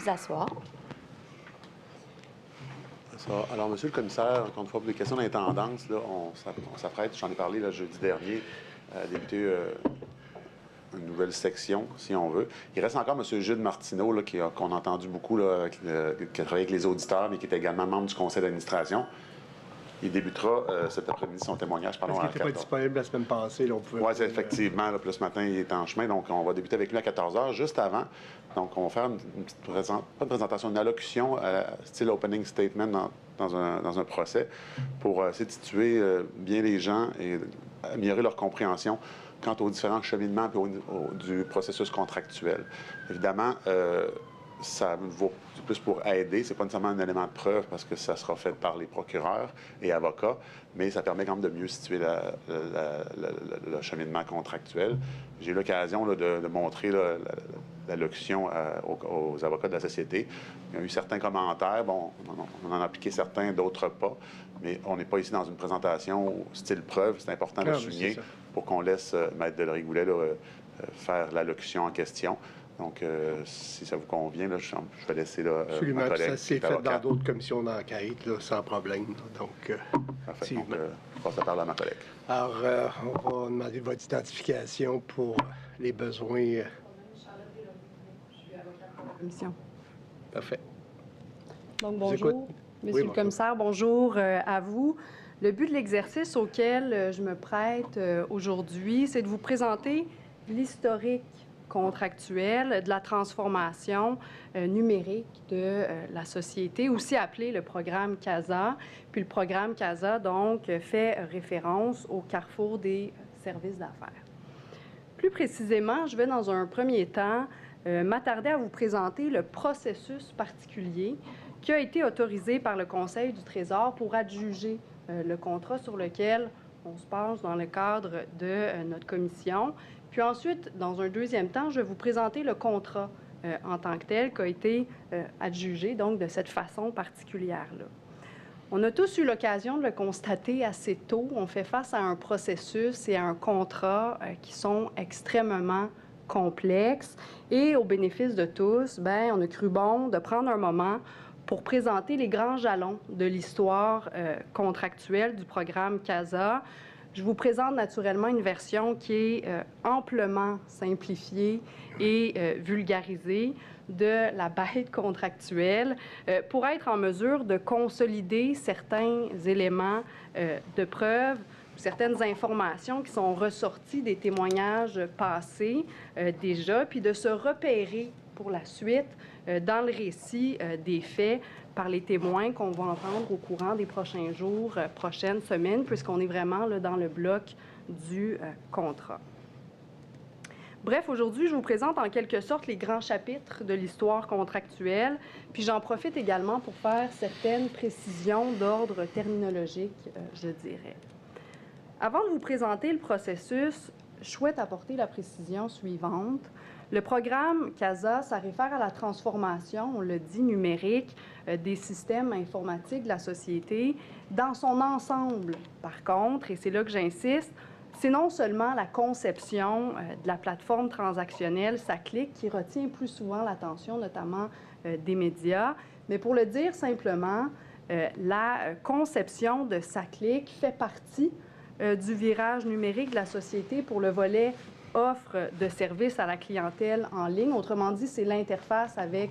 vous asseoir. Alors, Monsieur le commissaire, encore une fois, pour les questions d'intendance, là, on s'apprête, j'en ai parlé le jeudi dernier, à débuter une nouvelle section, si on veut. Il reste encore M. Jude Martineau, là, qu'on a entendu beaucoup, là, qui a travaillé avec les auditeurs, mais qui est également membre du conseil d'administration. Il débutera cet après-midi son témoégeage. Parce qu'il n'était pas disponible la semaine passée. Oui, c'est effectivement. Là, puis ce matin, il est en chemin. Donc, on va débuter avec lui à 14 h, juste avant. Donc, on va faire une présentation, une allocution style opening statement dans un procès pour situer bien les gens et améliorer leur compréhension quant aux différents cheminements du processus contractuel. Évidemment, ça vaut plus pour aider. C'est pas nécessairement un élément de preuve parce que ça sera fait par les procureurs et avocats, mais ça permet quand même de mieux situer le cheminement contractuel. J'ai eu l'occasion de montrer l'allocution aux avocats de la société. Il y a eu certains commentaires. Bon, on en a appliqué certains, d'autres pas, mais on n'est pas ici dans une présentation style preuve. C'est important de le souligner pour qu'on laisse Maître Delory-Goulet faire l'allocution en question. Donc, si ça vous convient, là, je vais laisser ma collègue. Ça s'est fait dans d'autres commissions d'enquête, sans problème. Donc, parfait. Donc, je passe la parole à ma collègue. Alors, on va demander votre identification pour les besoins. Commission. Parfait. Donc, bonjour, Monsieur le commissaire, bonjour à vous. Le but de l'exercice auquel je me prête aujourd'hui, c'est de vous présenter l'historique contractuel de la transformation numérique de la société, aussi appelé le programme CASA. Puis le programme CASA, donc, fait référence au carrefour des services d'affaires. Plus précisément, je vais dans un premier temps m'attarder à vous présenter le processus particulier qui a été autorisé par le Conseil du Trésor pour adjuger le contrat sur lequel on se penche dans le cadre de notre commission. Puis ensuite, dans un deuxième temps, je vais vous présenter le contrat en tant que tel qui a été adjugé, donc de cette façon particulière-là. On a tous eu l'occasion de le constater assez tôt. On fait face à un processus et à un contrat qui sont extrêmement complexes. Et au bénéfice de tous, on a cru bon de prendre un moment pour présenter les grands jalons de l'histoire contractuelle du programme CASA. Je vous présente naturellement une version qui est amplement simplifiée et vulgarisée de la bête contractuelle pour être en mesure de consolider certains éléments de preuve, certaines informations qui sont ressorties des témoignages passés déjà, puis de se repérer pour la suite dans le récit des faits par les témoins qu'on va entendre au courant des prochains jours, prochaines semaines, puisqu'on est vraiment là, dans le bloc du contrat. Bref, aujourd'hui, je vous présente en quelque sorte les grands chapitres de l'histoire contractuelle, puis j'en profite également pour faire certaines précisions d'ordre terminologique, je dirais. Avant de vous présenter le processus, je souhaite apporter la précision suivante. Le programme CASA, ça réfère à la transformation, on le dit, numérique des systèmes informatiques de la société dans son ensemble. Par contre, et c'est là que j'insiste, c'est non seulement la conception de la plateforme transactionnelle SACLIC qui retient plus souvent l'attention, notamment des médias, mais pour le dire simplement, la conception de SACLIC fait partie du virage numérique de la société pour le volet offre de services à la clientèle en ligne. Autrement dit, c'est l'interface avec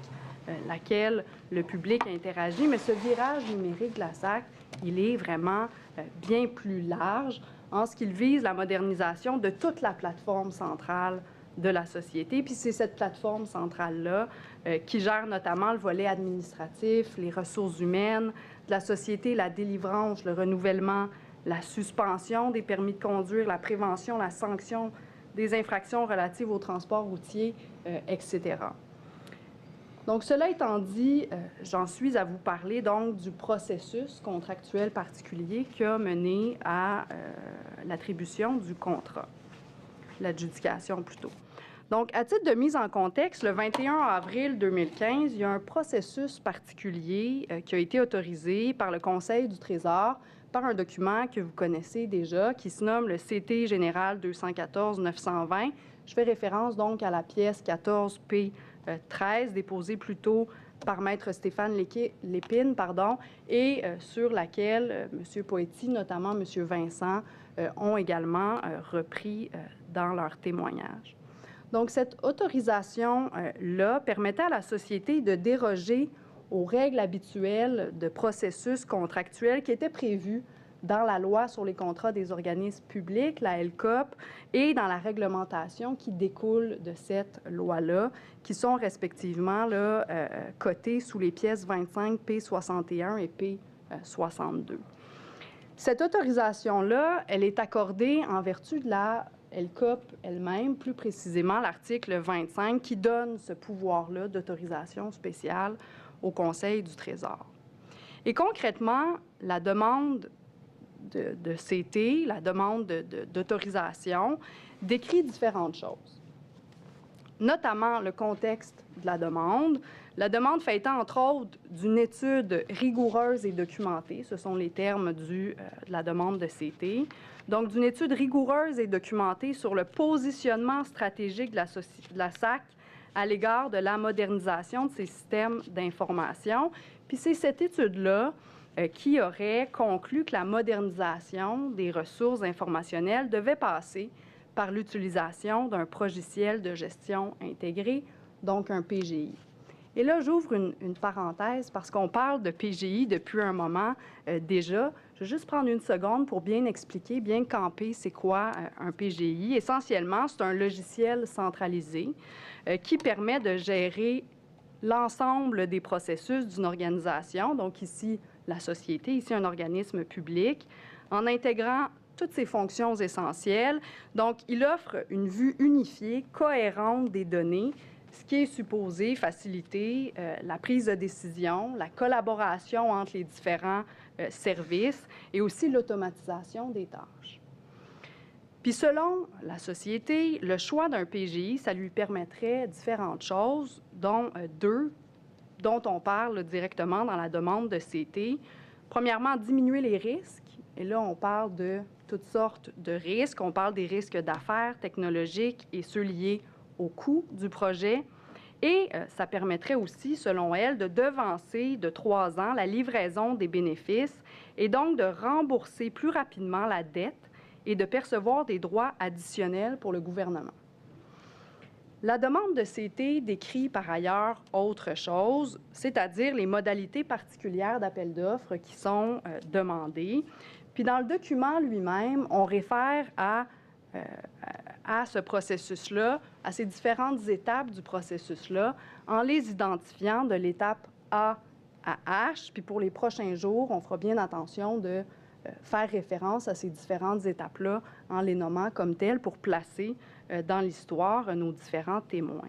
laquelle le public interagit. Mais ce virage numérique de la SAC, il est vraiment bien plus large en ce qu'il vise la modernisation de toute la plateforme centrale de la société. Puis c'est cette plateforme centrale-là qui gère notamment le volet administratif, les ressources humaines de la société, la délivrance, le renouvellement, la suspension des permis de conduire, la prévention, la sanction des infractions relatives au transport routier, etc. Donc, cela étant dit, j'en suis à vous parler donc du processus contractuel particulier qui a mené à l'attribution du contrat, l'adjudication plutôt. Donc, à titre de mise en contexte, le 21 avril 2015, il y a un processus particulier qui a été autorisé par le Conseil du Trésor par un document que vous connaissez déjà, qui se nomme le CT général 214-920. Je fais référence donc à la pièce 14P 13, déposée plus tôt par Maître Stéphane Lépine, et sur laquelle M. Poetti, notamment M. Vincent, ont également repris dans leur témoignage. Donc, cette autorisation-là permettait à la société de déroger aux règles habituelles de processus contractuel qui étaient prévues dans la loi sur les contrats des organismes publics, la LCOP, et dans la réglementation qui découle de cette loi-là, qui sont respectivement là, cotées sous les pièces 25, P61 et P62. Cette autorisation-là, elle est accordée en vertu de la LCOP elle-même, plus précisément l'article 25, qui donne ce pouvoir-là d'autorisation spéciale au Conseil du Trésor. Et concrètement, la demande de CT, la demande d'autorisation, décrit différentes choses, notamment le contexte de la demande. La demande fait état, entre autres, d'une étude rigoureuse et documentée, ce sont les termes de la demande de CT, donc d'une étude rigoureuse et documentée sur le positionnement stratégique de la SAC à l'égard de la modernisation de ses systèmes d'information. Puis c'est cette étude-là qui aurait conclu que la modernisation des ressources informationnelles devait passer par l'utilisation d'un logiciel de gestion intégré, donc un PGI. Et là, j'ouvre une parenthèse parce qu'on parle de PGI depuis un moment déjà. Je vais juste prendre une seconde pour bien expliquer, bien camper c'est quoi un PGI. Essentiellement, c'est un logiciel centralisé qui permet de gérer l'ensemble des processus d'une organisation, donc ici la société, ici un organisme public, en intégrant toutes ses fonctions essentielles. Donc, il offre une vue unifiée, cohérente des données, ce qui est supposé faciliter la prise de décision, la collaboration entre les différents services et aussi l'automatisation des tâches. Puis selon la société, le choix d'un PGI, ça lui permettrait différentes choses, dont deux dont on parle directement dans la demande de CT. Premièrement, diminuer les risques. Et là, on parle de toutes sortes de risques. On parle des risques d'affaires, technologiques et ceux liés au coût du projet. Et ça permettrait aussi, selon elle, de devancer de 3 ans la livraison des bénéfices et donc de rembourser plus rapidement la dette et de percevoir des droits additionnels pour le gouvernement. La demande de CT décrit par ailleurs autre chose, c'est-à-dire les modalités particulières d'appel d'offres qui sont demandées. Puis dans le document lui-même, on réfère à ce processus-là, à ces différentes étapes du processus-là, en les identifiant de l'étape A à H. Puis pour les prochains jours, on fera bien attention de faire référence à ces différentes étapes-là en les nommant comme telles pour placer dans l'histoire nos différents témoins.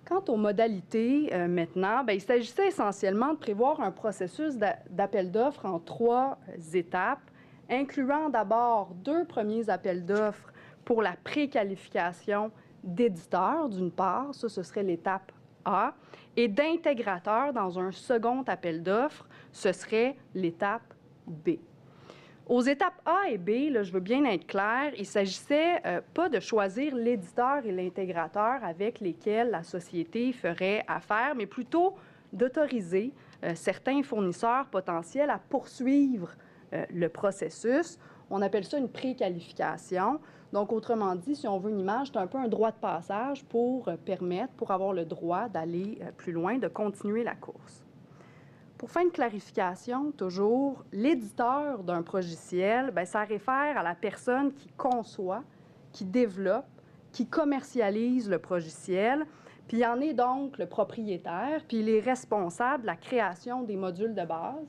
Quant aux modalités, maintenant, il s'agissait essentiellement de prévoir un processus d'appel d'offres en 3 étapes, incluant d'abord 2 premiers appels d'offres pour la préqualification d'éditeurs, d'une part, ça, ce serait l'étape A, et d'intégrateurs dans un second appel d'offres, ce serait l'étape B. Aux étapes A et B, là, je veux bien être claire, il ne s'agissait pas de choisir l'éditeur et l'intégrateur avec lesquels la société ferait affaire, mais plutôt d'autoriser certains fournisseurs potentiels à poursuivre le processus. On appelle ça une préqualification. Donc, autrement dit, si on veut une image, c'est un peu un droit de passage pour avoir le droit d'aller plus loin, de continuer la course. Pour faire une clarification, toujours, l'éditeur d'un logiciel, ça réfère à la personne qui conçoit, qui développe, qui commercialise le logiciel, puis il en est donc le propriétaire, puis il est responsable de la création des modules de base.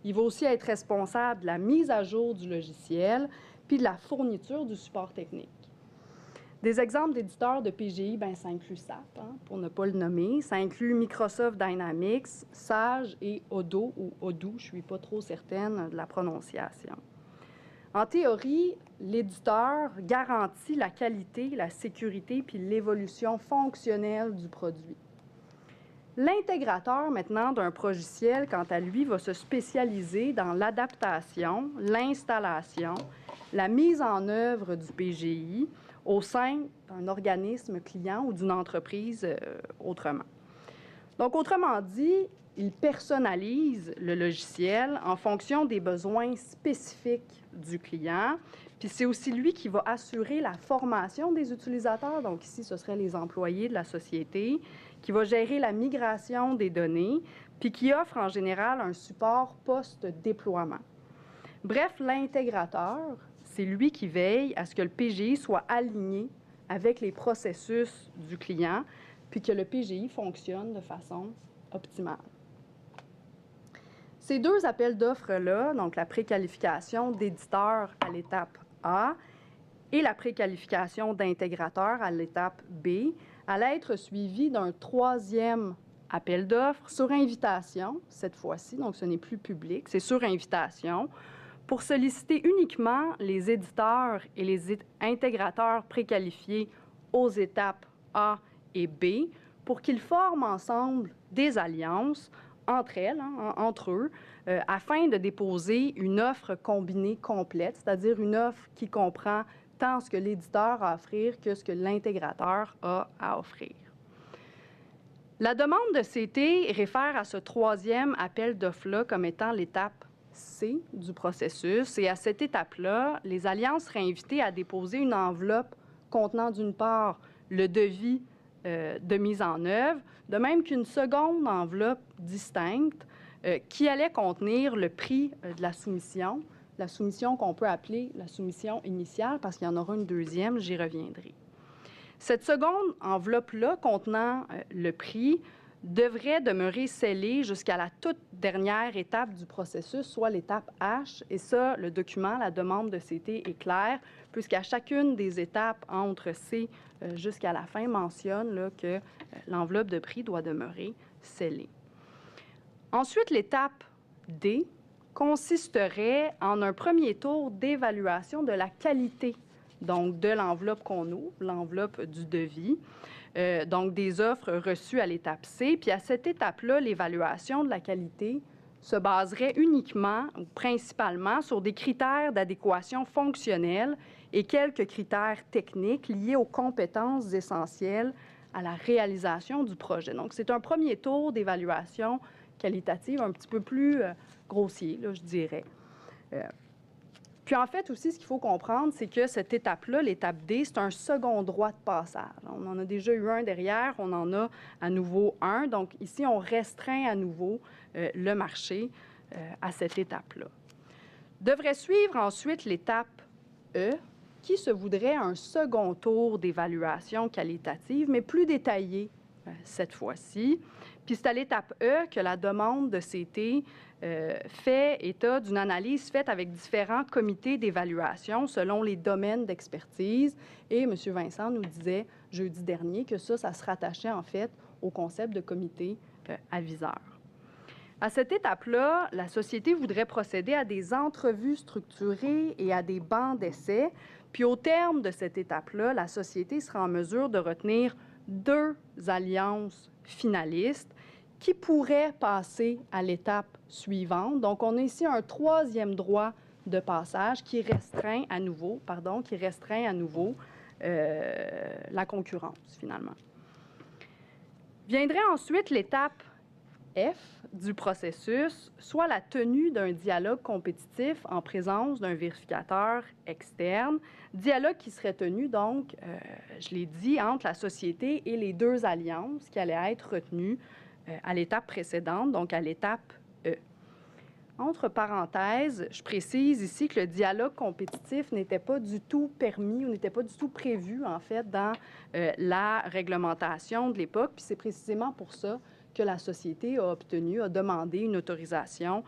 Il va aussi être responsable de la mise à jour du logiciel, puis de la fourniture du support technique. Des exemples d'éditeurs de PGI, ça inclut SAP, pour ne pas le nommer. Ça inclut Microsoft Dynamics, Sage et Odoo, ou Odoo, je ne suis pas trop certaine de la prononciation. En théorie, l'éditeur garantit la qualité, la sécurité puis l'évolution fonctionnelle du produit. L'intégrateur, maintenant, d'un logiciel, quant à lui, va se spécialiser dans l'adaptation, l'installation, la mise en œuvre du PGI au sein d'un organisme client ou d'une entreprise autrement. Donc, autrement dit, il personnalise le logiciel en fonction des besoins spécifiques du client. Puis c'est aussi lui qui va assurer la formation des utilisateurs. Donc ici, ce seraient les employés de la société, qui va gérer la migration des données, puis qui offre en général un support post-déploiement. Bref, l'intégrateur, c'est lui qui veille à ce que le PGI soit aligné avec les processus du client, puis que le PGI fonctionne de façon optimale. Ces deux appels d'offres-là, donc la préqualification d'éditeur à l'étape A et la préqualification d'intégrateur à l'étape B, allaient être suivis d'un troisième appel d'offres sur invitation, cette fois-ci, donc ce n'est plus public, c'est sur invitation, pour solliciter uniquement les éditeurs et les intégrateurs préqualifiés aux étapes A et B pour qu'ils forment ensemble des alliances entre elles, entre eux, afin de déposer une offre combinée complète, c'est-à-dire une offre qui comprend tant ce que l'éditeur a à offrir que ce que l'intégrateur a à offrir. La demande de CT réfère à ce troisième appel d'offres-là comme étant l'étape C du processus. Et à cette étape-là, les alliances seraient invitées à déposer une enveloppe contenant d'une part le devis de mise en œuvre, de même qu'une seconde enveloppe distincte qui allait contenir le prix de la soumission qu'on peut appeler la soumission initiale, parce qu'il y en aura une deuxième, j'y reviendrai. Cette seconde enveloppe-là, contenant le prix, devrait demeurer scellée jusqu'à la toute dernière étape du processus, soit l'étape H. Et ça, le document, la demande de CT est clair, puisqu'à chacune des étapes entre C jusqu'à la fin mentionne là, que l'enveloppe de prix doit demeurer scellée. Ensuite, l'étape D consisterait en un premier tour d'évaluation de la qualité donc de l'enveloppe qu'on ouvre, l'enveloppe du devis, donc des offres reçues à l'étape C. Puis à cette étape-là, l'évaluation de la qualité se baserait uniquement ou principalement sur des critères d'adéquation fonctionnelle et quelques critères techniques liés aux compétences essentielles à la réalisation du projet. Donc, c'est un premier tour d'évaluation qualitative un petit peu plus grossier, là, je dirais. Puis en fait aussi, ce qu'il faut comprendre, c'est que cette étape-là, l'étape D, c'est un second droit de passage. On en a déjà eu un derrière, on en a à nouveau un. Donc ici, on restreint à nouveau le marché à cette étape-là. Devrait suivre ensuite l'étape E, qui se voudrait un second tour d'évaluation qualitative, mais plus détaillé cette fois-ci. Puis c'est à l'étape E que la demande de CT fait état d'une analyse faite avec différents comités d'évaluation selon les domaines d'expertise. Et M. Vincent nous disait jeudi dernier que ça se rattachait en fait au concept de comité aviseur. À cette étape-là, la société voudrait procéder à des entrevues structurées et à des bancs d'essai. Puis au terme de cette étape-là, la société sera en mesure de retenir 2 alliances finalistes qui pourraient passer à l'étape suivante. Donc, on a ici un troisième droit de passage qui restreint à nouveau, la concurrence, finalement. Viendrait ensuite l'étape F du processus, soit la tenue d'un dialogue compétitif en présence d'un vérificateur externe, dialogue qui serait tenu, donc, je l'ai dit, entre la société et les 2 alliances qui allaient être retenues à l'étape précédente, donc à l'étape E. Entre parenthèses, je précise ici que le dialogue compétitif n'était pas du tout permis ou n'était pas du tout prévu, en fait, dans la réglementation de l'époque, puis c'est précisément pour ça que la société a demandé une autorisation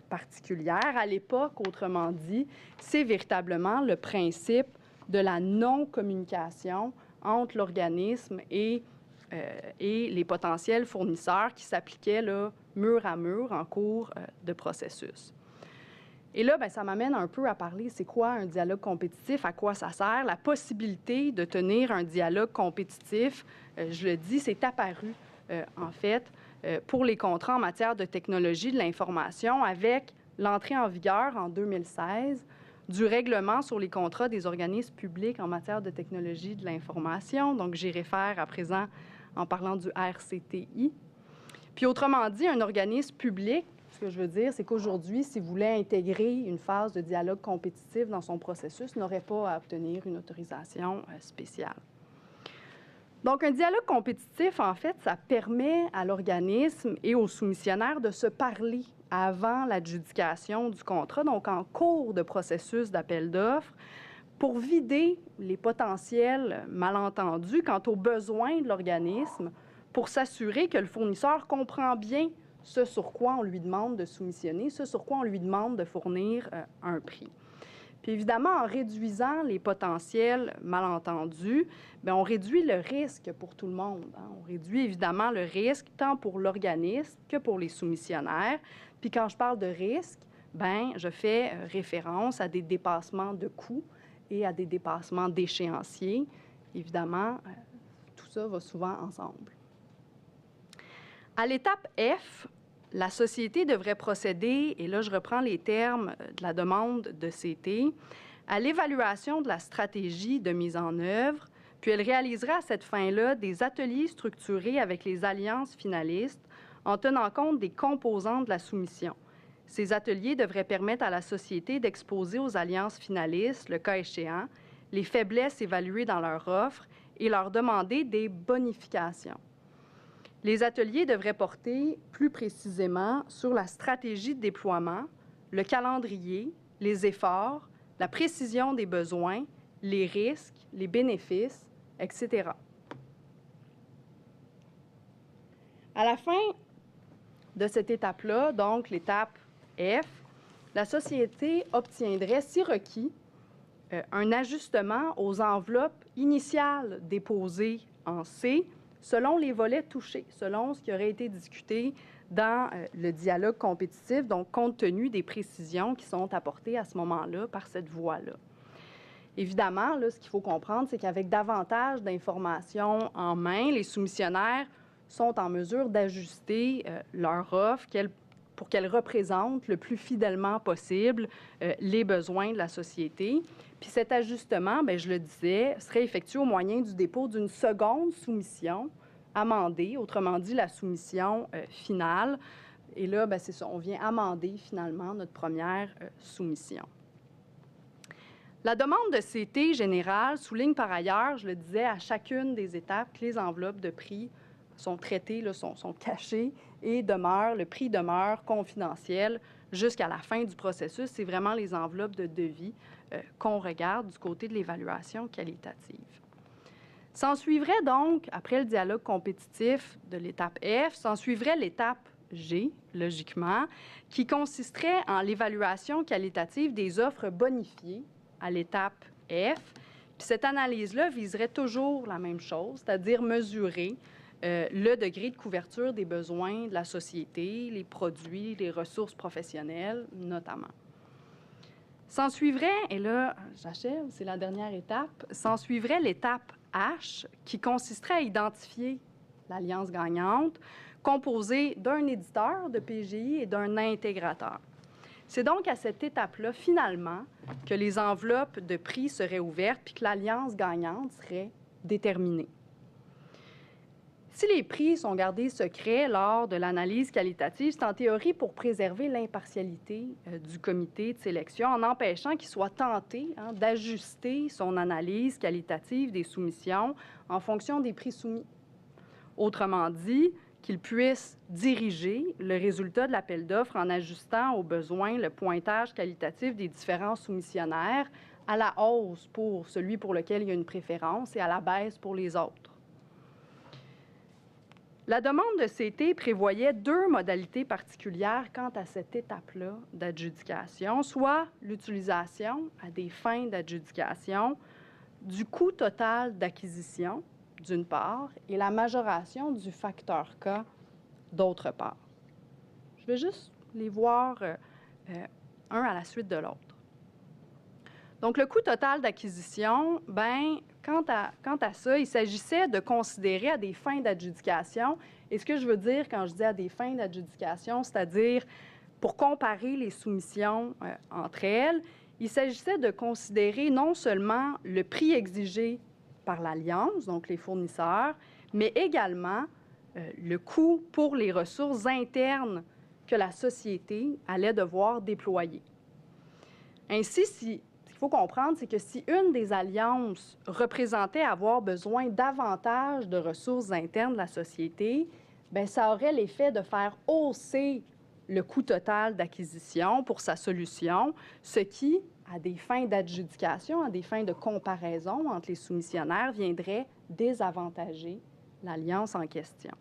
particulière. À l'époque, autrement dit, c'est véritablement le principe de la non-communication entre l'organisme et les potentiels fournisseurs qui s'appliquaient là, mur à mur en cours de processus. Et là, bien, ça m'amène un peu à parler, c'est quoi un dialogue compétitif, à quoi ça sert? La possibilité de tenir un dialogue compétitif, je le dis, c'est apparu en fait, pour les contrats en matière de technologie de l'information avec l'entrée en vigueur en 2016 du règlement sur les contrats des organismes publics en matière de technologie de l'information. Donc, j'y réfère à présent en parlant du RCTI. Puis, autrement dit, un organisme public, ce que je veux dire, c'est qu'aujourd'hui, s'il voulait intégrer une phase de dialogue compétitif dans son processus, n'aurait pas à obtenir une autorisation spéciale. Donc, un dialogue compétitif, en fait, ça permet à l'organisme et aux soumissionnaires de se parler avant l'adjudication du contrat, donc en cours de processus d'appel d'offres, pour vider les potentiels malentendus quant aux besoins de l'organisme, pour s'assurer que le fournisseur comprend bien ce sur quoi on lui demande de soumissionner, ce sur quoi on lui demande de fournir un prix. Puis évidemment, en réduisant les potentiels malentendus, bien, on réduit le risque pour tout le monde. On réduit évidemment le risque tant pour l'organisme que pour les soumissionnaires. Puis quand je parle de risque, bien, je fais référence à des dépassements de coûts et à des dépassements d'échéanciers. Évidemment, tout ça va souvent ensemble. À l'étape F, la société devrait procéder, et là je reprends les termes de la demande de CT, à l'évaluation de la stratégie de mise en œuvre, puis elle réalisera à cette fin-là des ateliers structurés avec les alliances finalistes en tenant compte des composants de la soumission. Ces ateliers devraient permettre à la société d'exposer aux alliances finalistes, le cas échéant, les faiblesses évaluées dans leur offre et leur demander des bonifications. Les ateliers devraient porter plus précisément sur la stratégie de déploiement, le calendrier, les efforts, la précision des besoins, les risques, les bénéfices, etc. À la fin de cette étape-là, donc l'étape F, la société obtiendrait, si requis, un ajustement aux enveloppes initiales déposées en C, selon les volets touchés, selon ce qui aurait été discuté dans le dialogue compétitif, donc compte tenu des précisions qui sont apportées à ce moment-là par cette voie-là. Évidemment, là, ce qu'il faut comprendre, c'est qu'avec davantage d'informations en main, les soumissionnaires sont en mesure d'ajuster leur offre pour qu'elle représente le plus fidèlement possible les besoins de la société. Puis cet ajustement, bien, je le disais, serait effectué au moyen du dépôt d'une seconde soumission amendée, autrement dit la soumission finale. Et là, bien, c'est ça, on vient amender finalement notre première soumission. La demande de CT générale souligne par ailleurs, je le disais, à chacune des étapes que les enveloppes de prix sont traitées, là, sont cachées et le prix demeure confidentiel jusqu'à la fin du processus. C'est vraiment les enveloppes de devis qu'on regarde du côté de l'évaluation qualitative. S'ensuivrait donc, après le dialogue compétitif de l'étape F, s'ensuivrait l'étape G, logiquement, qui consisterait en l'évaluation qualitative des offres bonifiées à l'étape F. Puis cette analyse-là viserait toujours la même chose, c'est-à-dire mesurer le degré de couverture des besoins de la société, les produits, les ressources professionnelles, notamment. S'ensuivrait, et là, j'achève, c'est la dernière étape, s'ensuivrait l'étape H, qui consisterait à identifier l'alliance gagnante, composée d'un éditeur de PGI et d'un intégrateur. C'est donc à cette étape-là, finalement, que les enveloppes de prix seraient ouvertes puis que l'alliance gagnante serait déterminée. Si les prix sont gardés secrets lors de l'analyse qualitative, c'est en théorie pour préserver l'impartialité du comité de sélection en empêchant qu'il soit tenté d'ajuster son analyse qualitative des soumissions en fonction des prix soumis. Autrement dit, qu'il puisse diriger le résultat de l'appel d'offres en ajustant aux besoins le pointage qualitatif des différents soumissionnaires à la hausse pour celui pour lequel il y a une préférence et à la baisse pour les autres. La demande de CT prévoyait deux modalités particulières quant à cette étape-là d'adjudication, soit l'utilisation à des fins d'adjudication du coût total d'acquisition, d'une part, et la majoration du facteur K, d'autre part. Je vais juste les voir un à la suite de l'autre. Donc, le coût total d'acquisition, bien, quant à ça, il s'agissait de considérer à des fins d'adjudication, et ce que je veux dire quand je dis à des fins d'adjudication, c'est-à-dire pour comparer les soumissions entre elles, il s'agissait de considérer non seulement le prix exigé par l'Alliance, donc les fournisseurs, mais également le coût pour les ressources internes que la société allait devoir déployer. Ainsi, ce qu'il faut comprendre, c'est que si une des alliances représentait avoir besoin davantage de ressources internes de la société, bien, ça aurait l'effet de faire hausser le coût total d'acquisition pour sa solution, ce qui, à des fins d'adjudication, à des fins de comparaison entre les soumissionnaires, viendrait désavantager l'alliance en question.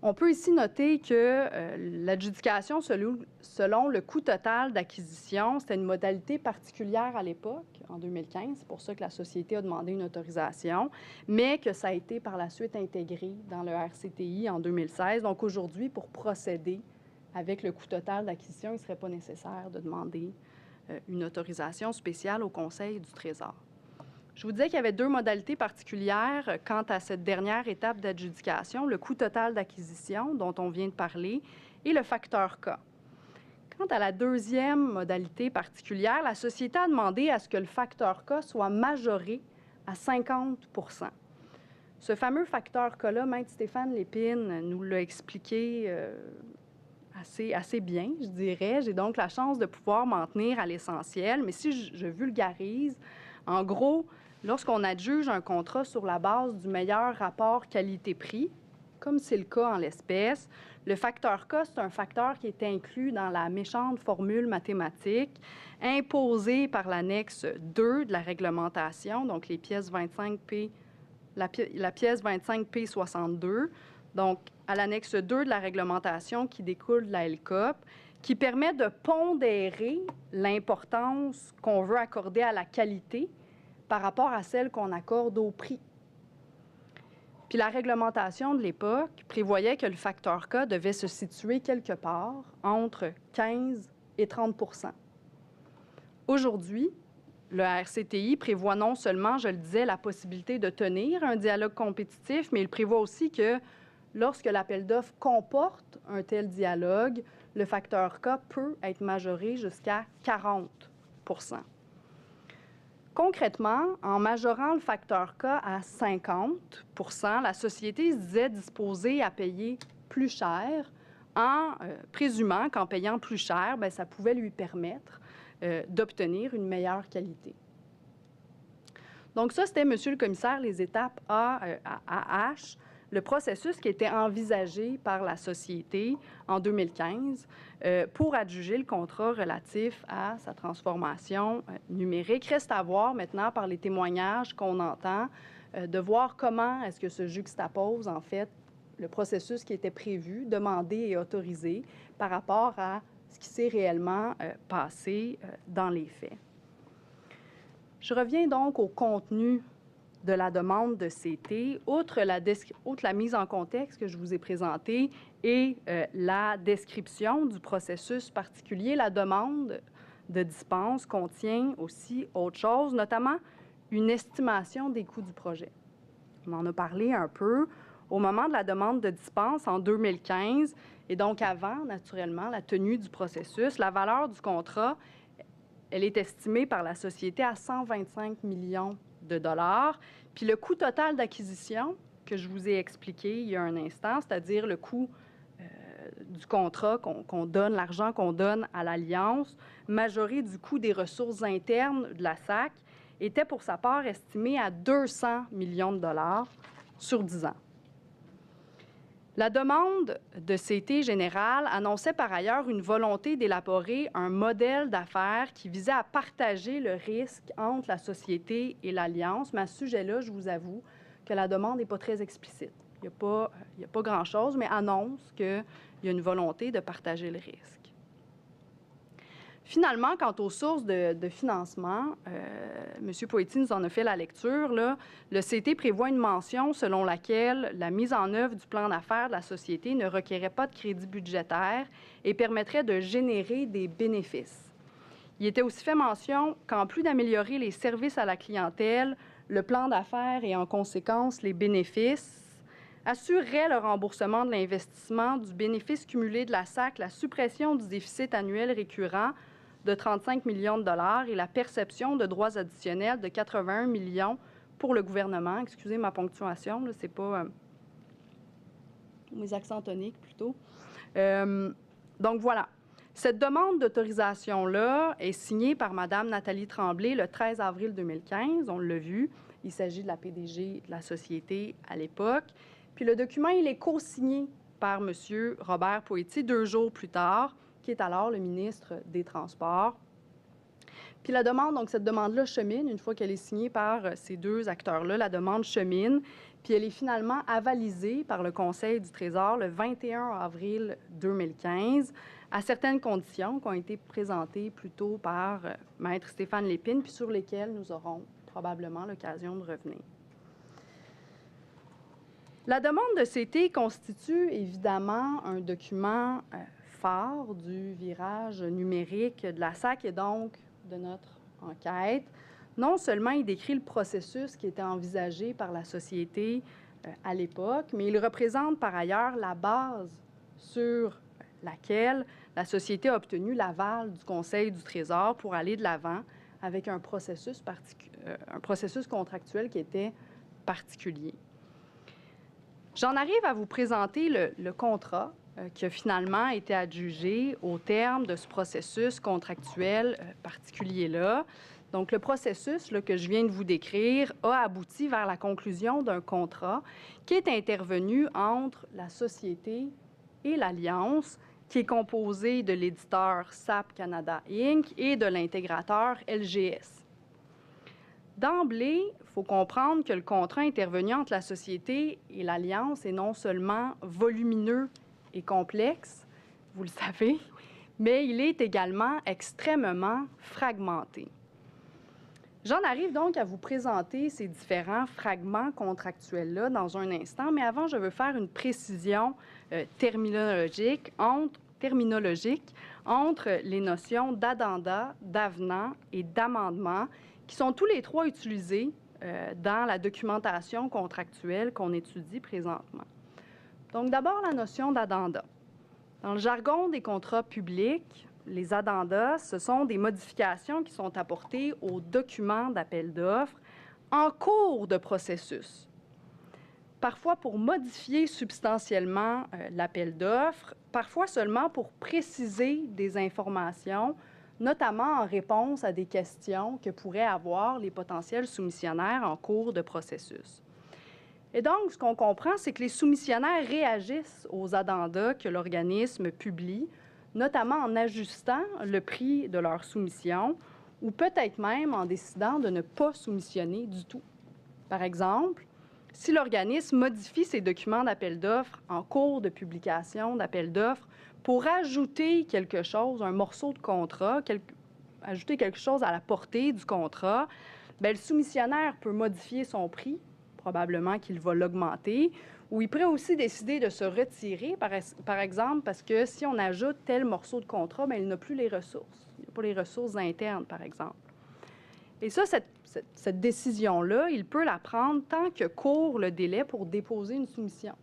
On peut ici noter que l'adjudication selon le coût total d'acquisition, c'était une modalité particulière à l'époque, en 2015. C'est pour ça que la société a demandé une autorisation, mais que ça a été par la suite intégré dans le RCTI en 2016. Donc aujourd'hui, pour procéder avec le coût total d'acquisition, il ne serait pas nécessaire de demander une autorisation spéciale au Conseil du Trésor. Je vous disais qu'il y avait deux modalités particulières quant à cette dernière étape d'adjudication, le coût total d'acquisition dont on vient de parler et le facteur K. Quant à la deuxième modalité particulière, la société a demandé à ce que le facteur K soit majoré à 50 %. Ce fameux facteur K-là, Maître Stéphane Lépine nous l'a expliqué assez bien, je dirais. J'ai donc la chance de pouvoir m'en tenir à l'essentiel, mais si je vulgarise, en gros, lorsqu'on adjuge un contrat sur la base du meilleur rapport qualité-prix, comme c'est le cas en l'espèce, le facteur K, c'est un facteur qui est inclus dans la méchante formule mathématique imposée par l'annexe 2 de la réglementation, donc les pièces 25P, la pièce 25P62, donc à l'annexe 2 de la réglementation qui découle de la LCOP, qui permet de pondérer l'importance qu'on veut accorder à la qualité par rapport à celle qu'on accorde au prix. Puis la réglementation de l'époque prévoyait que le facteur K devait se situer quelque part entre 15 et 30 %. Aujourd'hui, le RCTI prévoit non seulement, je le disais, la possibilité de tenir un dialogue compétitif, mais il prévoit aussi que lorsque l'appel d'offres comporte un tel dialogue, le facteur K peut être majoré jusqu'à 40 %. Concrètement, en majorant le facteur K à 50 %, la société se disait disposée à payer plus cher en présumant qu'en payant plus cher, bien, ça pouvait lui permettre d'obtenir une meilleure qualité. Donc ça, c'était, Monsieur le commissaire, les étapes A à H, le processus qui était envisagé par la société en 2015 pour adjuger le contrat relatif à sa transformation numérique. Reste à voir maintenant par les témoignages qu'on entend de voir comment est-ce que se juxtapose en fait le processus qui était prévu, demandé et autorisé par rapport à ce qui s'est réellement passé dans les faits. Je reviens donc au contenu de la demande de CT, outre la mise en contexte que je vous ai présentée et la description du processus particulier, la demande de dispense contient aussi autre chose, notamment une estimation des coûts du projet. On en a parlé un peu. Au moment de la demande de dispense en 2015, et donc avant, naturellement, la tenue du processus, la valeur du contrat, elle est estimée par la société à 125 millions de dollars. Puis le coût total d'acquisition que je vous ai expliqué il y a un instant, c'est-à-dire le coût du contrat qu'on donne, l'argent qu'on donne à l'Alliance, majoré du coût des ressources internes de la SAC, était pour sa part estimé à 200 millions de dollars sur 10 ans. La demande de CT Général annonçait par ailleurs une volonté d'élaborer un modèle d'affaires qui visait à partager le risque entre la société et l'Alliance. Mais à ce sujet-là, je vous avoue que la demande n'est pas très explicite. Il n'y a pas grand-chose, mais annonce qu'il y a une volonté de partager le risque. Finalement, quant aux sources de financement, M. Poetti nous en a fait la lecture. Là, le CT prévoit une mention selon laquelle la mise en œuvre du plan d'affaires de la société ne requérait pas de crédit budgétaire et permettrait de générer des bénéfices. Il était aussi fait mention qu'en plus d'améliorer les services à la clientèle, le plan d'affaires et en conséquence les bénéfices assurerait le remboursement de l'investissement, du bénéfice cumulé de la SAC, la suppression du déficit annuel récurrent, de 35 millions de dollars et la perception de droits additionnels de 81 millions pour le gouvernement. Excusez ma ponctuation, ce n'est pas mes accents toniques plutôt. Donc voilà. Cette demande d'autorisation-là est signée par Mme Nathalie Tremblay le 13 avril 2015. On l'a vu. Il s'agit de la PDG de la société à l'époque. Puis le document, il est co-signé par M. Robert Poetti 2 jours plus tard, qui est alors le ministre des Transports. Puis la demande, donc cette demande-là chemine, une fois qu'elle est signée par ces deux acteurs-là, la demande chemine, puis elle est finalement avalisée par le Conseil du Trésor le 21 avril 2015, à certaines conditions qui ont été présentées plus tôt par Maître Stéphane Lépine, puis sur lesquelles nous aurons probablement l'occasion de revenir. La demande de CT constitue évidemment un document phare du virage numérique de la SAC et donc de notre enquête. Non seulement il décrit le processus qui était envisagé par la société à l'époque, mais il représente par ailleurs la base sur laquelle la société a obtenu l'aval du Conseil du Trésor pour aller de l'avant avec un processus contractuel qui était particulier. J'en arrive à vous présenter le contrat qui a finalement été adjugé au terme de ce processus contractuel particulier-là. Donc, le processus que je viens de vous décrire a abouti vers la conclusion d'un contrat qui est intervenu entre la société et l'Alliance, qui est composé de l'éditeur SAP Canada Inc. et de l'intégrateur LGS. D'emblée, il faut comprendre que le contrat intervenu entre la société et l'Alliance est non seulement volumineux et complexe, vous le savez, mais il est également extrêmement fragmenté. J'en arrive donc à vous présenter ces différents fragments contractuels-là dans un instant, mais avant, je veux faire une précision terminologique entre les notions d'addenda, d'avenant et d'amendement, qui sont tous les trois utilisés dans la documentation contractuelle qu'on étudie présentement. Donc, d'abord, la notion d'addenda. Dans le jargon des contrats publics, les addendas, ce sont des modifications qui sont apportées aux documents d'appel d'offres en cours de processus. Parfois pour modifier substantiellement l'appel d'offres, parfois seulement pour préciser des informations, notamment en réponse à des questions que pourraient avoir les potentiels soumissionnaires en cours de processus. Et donc, ce qu'on comprend, c'est que les soumissionnaires réagissent aux addendas que l'organisme publie, notamment en ajustant le prix de leur soumission ou peut-être même en décidant de ne pas soumissionner du tout. Par exemple, si l'organisme modifie ses documents d'appel d'offres en cours de publication d'appel d'offres pour ajouter quelque chose, un morceau de contrat, ajouter quelque chose à la portée du contrat, bien, le soumissionnaire peut modifier son prix, probablement qu'il va l'augmenter, ou il pourrait aussi décider de se retirer, par exemple, parce que si on ajoute tel morceau de contrat, bien, il n'a plus les ressources. Il n'a pas les ressources internes, par exemple. Et ça, cette décision-là, il peut la prendre tant que court le délai pour déposer une soumission.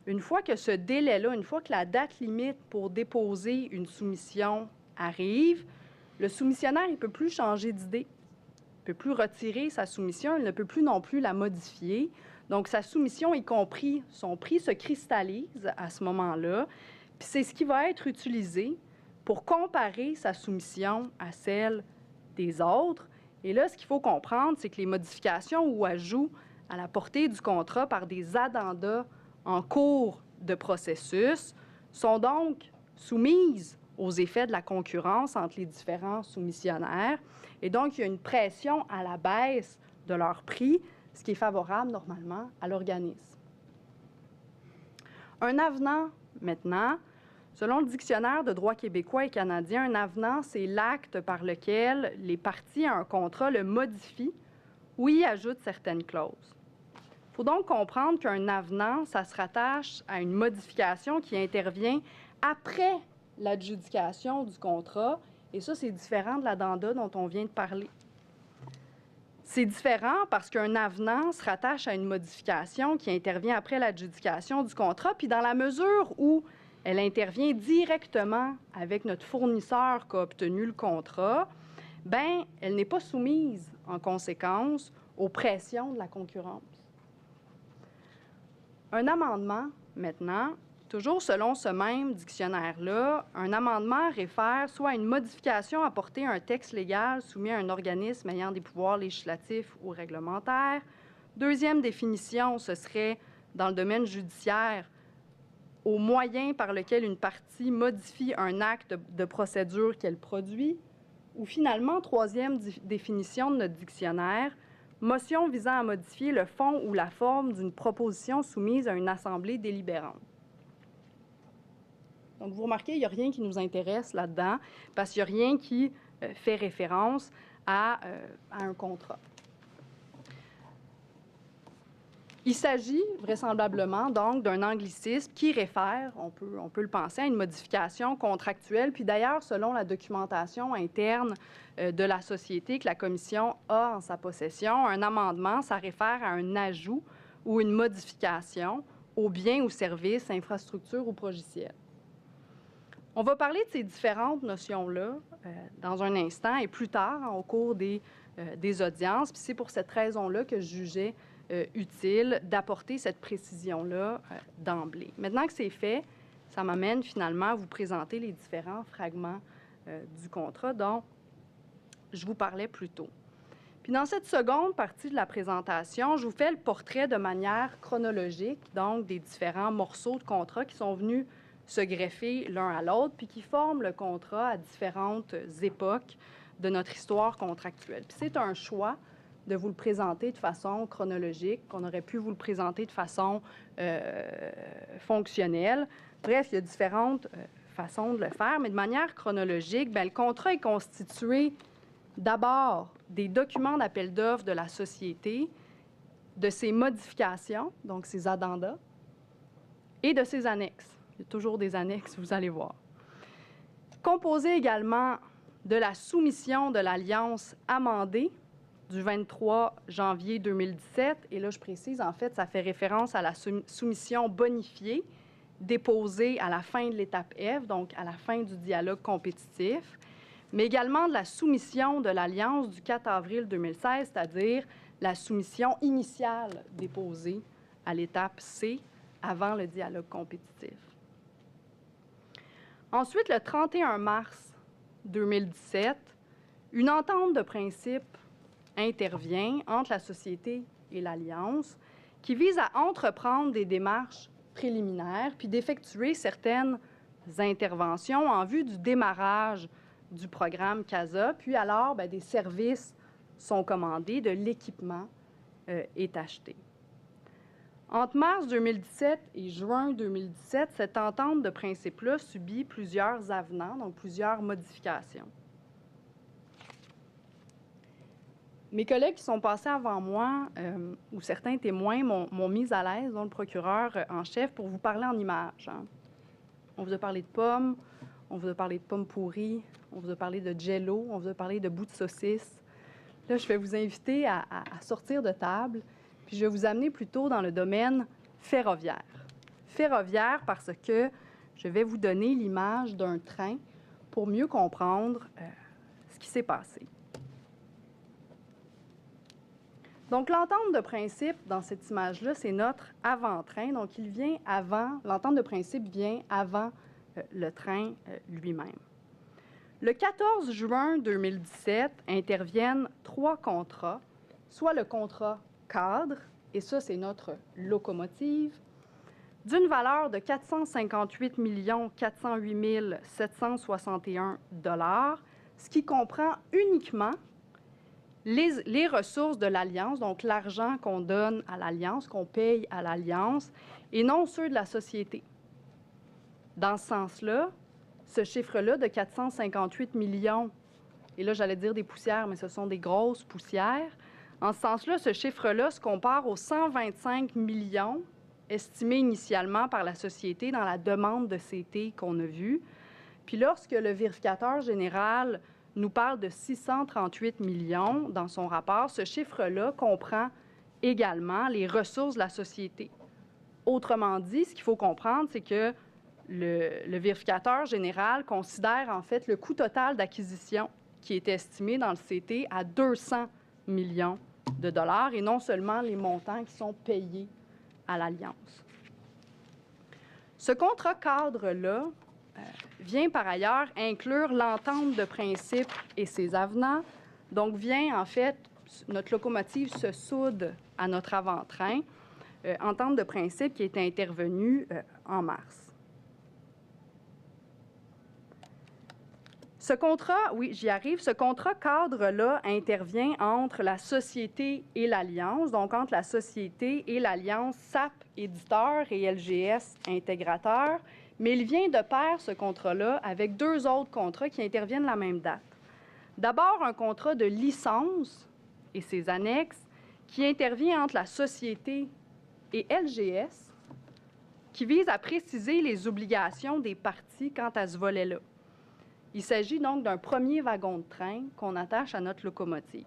Une fois que ce délai-là, une fois que la date limite pour déposer une soumission arrive, le soumissionnaire, il ne peut plus changer d'idée. Il ne peut plus retirer sa soumission, il ne peut plus non plus la modifier. Donc, sa soumission, y compris son prix, se cristallise à ce moment-là. Puis c'est ce qui va être utilisé pour comparer sa soumission à celle des autres. Et là, ce qu'il faut comprendre, c'est que les modifications ou ajouts à la portée du contrat par des addendas en cours de processus sont donc soumises aux effets de la concurrence entre les différents soumissionnaires. Et donc, il y a une pression à la baisse de leur prix, ce qui est favorable normalement à l'organisme. Un avenant, maintenant, selon le dictionnaire de droit québécois et canadien, un avenant, c'est l'acte par lequel les parties à un contrat le modifient ou y ajoutent certaines clauses. Il faut donc comprendre qu'un avenant, ça se rattache à une modification qui intervient après l'adjudication du contrat, et ça, c'est différent de l'addenda dont on vient de parler. C'est différent parce qu'un avenant se rattache à une modification qui intervient après l'adjudication du contrat, puis dans la mesure où elle intervient directement avec notre fournisseur qui a obtenu le contrat, bien, elle n'est pas soumise, en conséquence, aux pressions de la concurrence. Un amendement, maintenant, toujours selon ce même dictionnaire-là, un amendement réfère soit à une modification apportée à un texte légal soumis à un organisme ayant des pouvoirs législatifs ou réglementaires. Deuxième définition, ce serait, dans le domaine judiciaire, au moyen par lequel une partie modifie un acte de procédure qu'elle produit. Ou finalement, troisième définition de notre dictionnaire, motion visant à modifier le fond ou la forme d'une proposition soumise à une assemblée délibérante. Donc, vous remarquez, il n'y a rien qui nous intéresse là-dedans parce qu'il n'y a rien qui fait référence à un contrat. Il s'agit vraisemblablement donc d'un anglicisme qui réfère, on peut le penser, à une modification contractuelle. Puis d'ailleurs, selon la documentation interne de la société que la Commission a en sa possession, un amendement, ça réfère à un ajout ou une modification aux biens ou services, infrastructures ou logiciels. On va parler de ces différentes notions-là dans un instant et plus tard, au cours des audiences. Puis c'est pour cette raison-là que je jugeais utile d'apporter cette précision-là d'emblée. Maintenant que c'est fait, ça m'amène finalement à vous présenter les différents fragments du contrat dont je vous parlais plus tôt. Puis dans cette seconde partie de la présentation, je vous fais le portrait de manière chronologique, donc des différents morceaux de contrat qui sont venus se greffer l'un à l'autre, puis qui forment le contrat à différentes époques de notre histoire contractuelle. Puis c'est un choix de vous le présenter de façon chronologique, qu'on aurait pu vous le présenter de façon fonctionnelle. Bref, il y a différentes façons de le faire, mais de manière chronologique, bien, le contrat est constitué d'abord des documents d'appel d'offres de la société, de ses modifications, donc ses addendas, et de ses annexes. Il y a toujours des annexes, vous allez voir. Composé également de la soumission de l'Alliance amendée du 23 janvier 2017. Et là, je précise, en fait, ça fait référence à la soumission bonifiée déposée à la fin de l'étape F, donc à la fin du dialogue compétitif, mais également de la soumission de l'Alliance du 4 avril 2016, c'est-à-dire la soumission initiale déposée à l'étape C avant le dialogue compétitif. Ensuite, le 31 mars 2017, une entente de principe intervient entre la société et l'Alliance qui vise à entreprendre des démarches préliminaires puis d'effectuer certaines interventions en vue du démarrage du programme CASA. Puis alors, bien, des services sont commandés, de l'équipement est acheté. Entre mars 2017 et juin 2017, cette entente de principe-là subit plusieurs avenants, donc plusieurs modifications. Mes collègues qui sont passés avant moi, ou certains témoins, m'ont mise à l'aise, dont le procureur en chef, pour vous parler en images. Hein. On vous a parlé de pommes, on vous a parlé de pommes pourries, on vous a parlé de jello, on vous a parlé de bouts de saucisse. Là, je vais vous inviter à sortir de table, puis je vais vous amener plutôt dans le domaine ferroviaire. Ferroviaire parce que je vais vous donner l'image d'un train pour mieux comprendre ce qui s'est passé. Donc, l'entente de principe, dans cette image-là, c'est notre avant-train. Donc, il vient avant, l'entente de principe vient avant le train lui-même. Le 14 juin 2017, interviennent 3 contrats, soit le contrat cadre, et ça, c'est notre locomotive, d'une valeur de 458 408 761 $, ce qui comprend uniquement les ressources de l'Alliance, donc l'argent qu'on donne à l'Alliance, qu'on paye à l'Alliance, et non ceux de la société. Dans ce sens-là, ce chiffre-là de 458 millions, et là, j'allais dire des poussières, mais ce sont des grosses poussières. En ce sens-là, ce chiffre-là se compare aux 125 millions estimés initialement par la société dans la demande de CT qu'on a vue. Puis lorsque le vérificateur général nous parle de 638 millions dans son rapport, ce chiffre-là comprend également les ressources de la société. Autrement dit, ce qu'il faut comprendre, c'est que le vérificateur général considère en fait le coût total d'acquisition qui est estimé dans le CT à 200 millions de dollars et non seulement les montants qui sont payés à l'Alliance. Ce contrat cadre-là vient par ailleurs inclure l'entente de principe et ses avenants, donc vient en fait, notre locomotive se soude à notre avant-train, entente de principe qui est intervenue en mars. Ce contrat, oui, j'y arrive, ce contrat cadre-là intervient entre la société et l'Alliance, donc entre la société et l'Alliance SAP éditeur et LGS intégrateur, mais il vient de pair, ce contrat-là, avec deux autres contrats qui interviennent la même date. D'abord, un contrat de licence et ses annexes qui intervient entre la société et LGS, qui vise à préciser les obligations des parties quant à ce volet-là. Il s'agit donc d'un premier wagon de train qu'on attache à notre locomotive.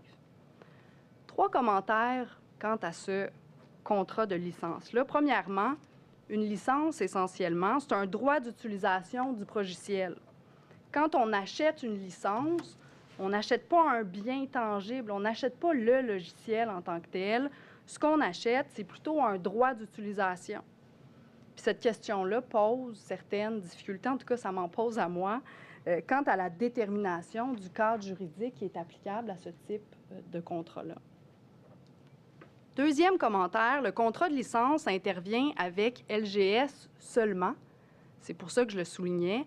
3 commentaires quant à ce contrat de licence-là. Premièrement, une licence, essentiellement, c'est un droit d'utilisation du logiciel. Quand on achète une licence, on n'achète pas un bien tangible, on n'achète pas le logiciel en tant que tel. Ce qu'on achète, c'est plutôt un droit d'utilisation. Puis cette question-là pose certaines difficultés, en tout cas, ça m'en pose à moi, quant à la détermination du cadre juridique qui est applicable à ce type de contrat-là. Deuxième commentaire, le contrat de licence intervient avec LGS seulement. C'est pour ça que je le soulignais.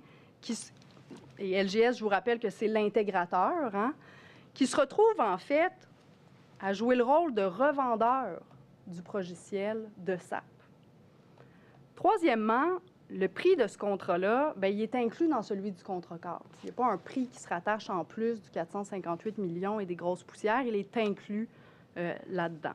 Et LGS, je vous rappelle que c'est l'intégrateur, qui se retrouve en fait à jouer le rôle de revendeur du logiciel de SAP. Troisièmement, le prix de ce contrat-là, il est inclus dans celui du contrat cadre. Il n'y a pas un prix qui se rattache en plus du 458 millions et des grosses poussières. Il est inclus là-dedans.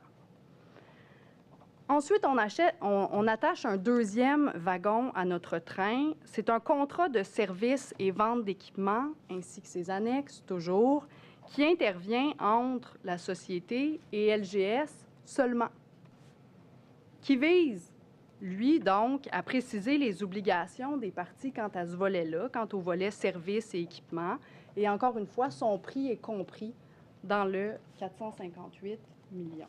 Ensuite, on attache un deuxième wagon à notre train. C'est un contrat de service et vente d'équipements, ainsi que ses annexes, toujours, qui intervient entre la société et LGS seulement, qui vise lui, donc, à préciser les obligations des parties quant à ce volet-là, quant au volet services et équipements. Et encore une fois, son prix est compris dans le 458 millions.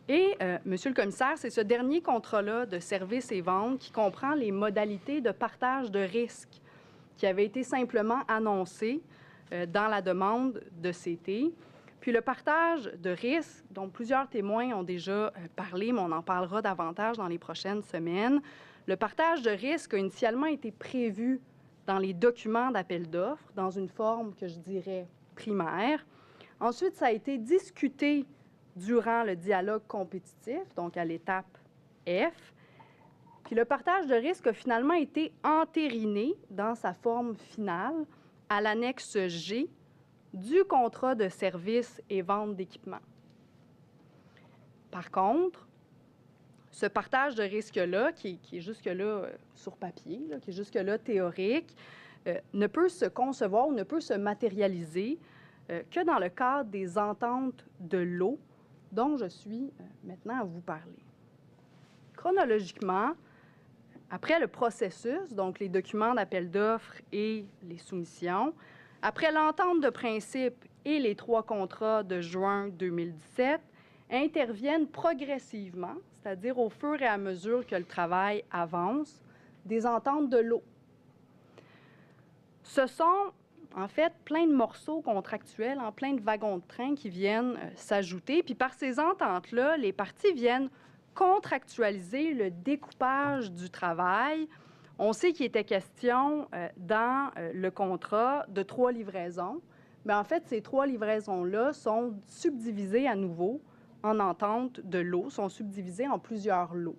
Et, Monsieur le commissaire, c'est ce dernier contrat-là de services et ventes qui comprend les modalités de partage de risques qui avaient été simplement annoncées dans la demande de CT. Puis le partage de risques, dont plusieurs témoins ont déjà parlé, mais on en parlera davantage dans les prochaines semaines. Le partage de risques a initialement été prévu dans les documents d'appel d'offres, dans une forme que je dirais primaire. Ensuite, ça a été discuté durant le dialogue compétitif, donc à l'étape F. Puis le partage de risques a finalement été entériné dans sa forme finale à l'annexe G du contrat de services et vente d'équipements. Par contre, ce partage de risque-là, qui est jusque-là sur papier, qui est jusque-là théorique, ne peut se concevoir ou ne peut se matérialiser que dans le cadre des ententes de l'eau dont je suis maintenant à vous parler. Chronologiquement, après le processus, donc les documents d'appel d'offres et les soumissions, après l'entente de principe et les 3 contrats de juin 2017, interviennent progressivement, c'est-à-dire au fur et à mesure que le travail avance, des ententes de l'eau. Ce sont en fait plein de morceaux contractuels, en plein de wagons de train qui viennent s'ajouter. Puis par ces ententes-là, les parties viennent contractualiser le découpage du travail. On sait qu'il était question dans le contrat de 3 livraisons, mais en fait, ces 3 livraisons-là sont subdivisées à nouveau en entente de lot, sont subdivisées en plusieurs lots.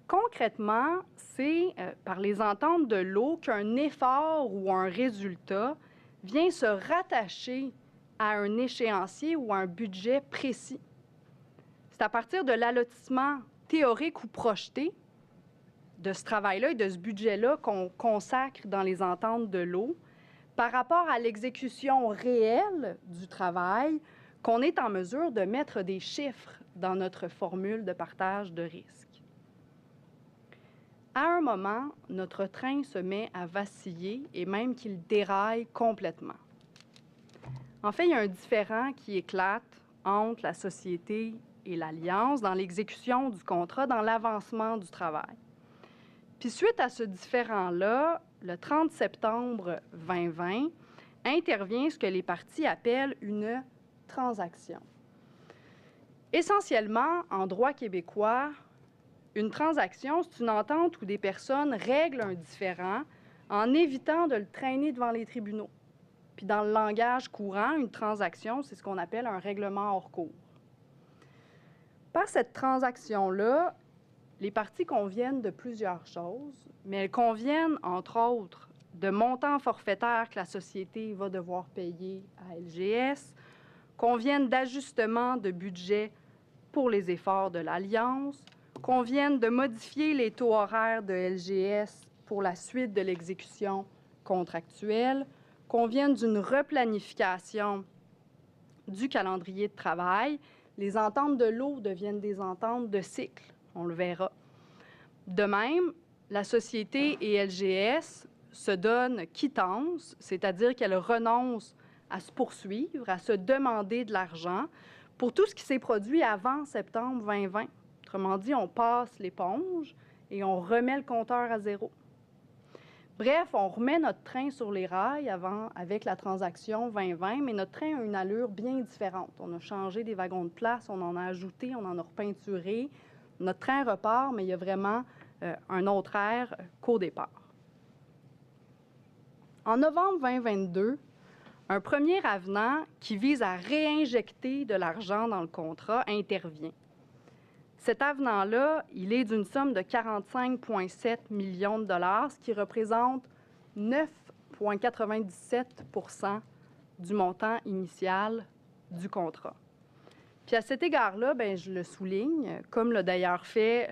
Concrètement, c'est par les ententes de lot qu'un effort ou un résultat vient se rattacher à un échéancier ou à un budget précis. C'est à partir de l'allotissement théorique ou projeté de ce travail-là et de ce budget-là qu'on consacre dans les ententes de l'eau par rapport à l'exécution réelle du travail qu'on est en mesure de mettre des chiffres dans notre formule de partage de risque. À un moment, notre train se met à vaciller et même qu'il déraille complètement. En fait, il y a un différend qui éclate entre la société et l'Alliance dans l'exécution du contrat, dans l'avancement du travail. Puis suite à ce différend-là, le 30 septembre 2020, intervient ce que les parties appellent une transaction. Essentiellement, en droit québécois, une transaction, c'est une entente où des personnes règlent un différend en évitant de le traîner devant les tribunaux. Puis dans le langage courant, une transaction, c'est ce qu'on appelle un règlement hors cours. Par cette transaction-là, les parties conviennent de plusieurs choses, mais elles conviennent, entre autres, de montants forfaitaires que la société va devoir payer à LGS, conviennent d'ajustements de budget pour les efforts de l'Alliance, conviennent de modifier les taux horaires de LGS pour la suite de l'exécution contractuelle, conviennent d'une replanification du calendrier de travail. Les ententes de lot deviennent des ententes de cycle, on le verra. De même, la société et LGS se donnent quittance, c'est-à-dire qu'elles renoncent à se poursuivre, à se demander de l'argent pour tout ce qui s'est produit avant septembre 2020. Autrement dit, on passe l'éponge et on remet le compteur à zéro. Bref, on remet notre train sur les rails avec la transaction 2020, mais notre train a une allure bien différente. On a changé des wagons de place, on en a ajouté, on en a repeinturé. Notre train repart, mais il y a vraiment un autre air qu'au départ. En novembre 2022, un premier avenant qui vise à réinjecter de l'argent dans le contrat intervient. Cet avenant-là, il est d'une somme de 45,7 millions de dollars, ce qui représente 9,97 % du montant initial du contrat. Puis à cet égard-là, bien, je le souligne, comme l'a d'ailleurs fait